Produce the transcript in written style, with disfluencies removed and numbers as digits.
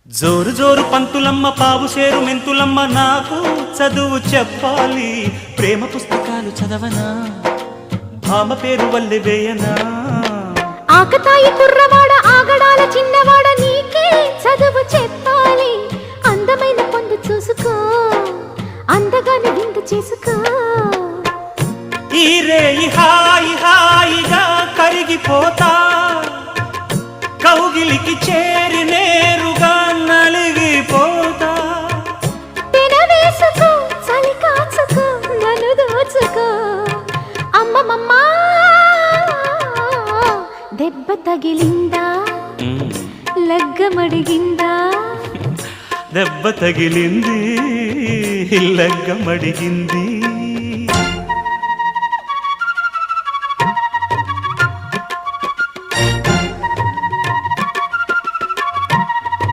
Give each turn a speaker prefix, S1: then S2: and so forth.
S1: జోరు జోరు పంతులమ్మ పావు సేరు మెంతులమ్మ నాకు చదువు చెప్పాలి ప్రేమ పుస్తకాలు చదవనా భామ పేరు వల్లె వేయనా
S2: ఆకతాయి కుర్రవాడ ఆగడాల చిన్నవాడ నీకే చదువు చెప్పాలి అందమైన పొందు చూసుకో అందగాని విందు చేసుకో
S1: ఈ రేయి హాయి హాయిగా కరిగిపోతా కౌగిలికి చేరి నేరుగా నలిగిపోతా
S2: తినవేసుకో చలి కాచుకో నన్ను దోచుకో అమ్మమ్మ దెబ్బ తగిలిందా లగ్గమడిగిందా
S1: దెబ్బ తగిలింది లగ్గమడిగింది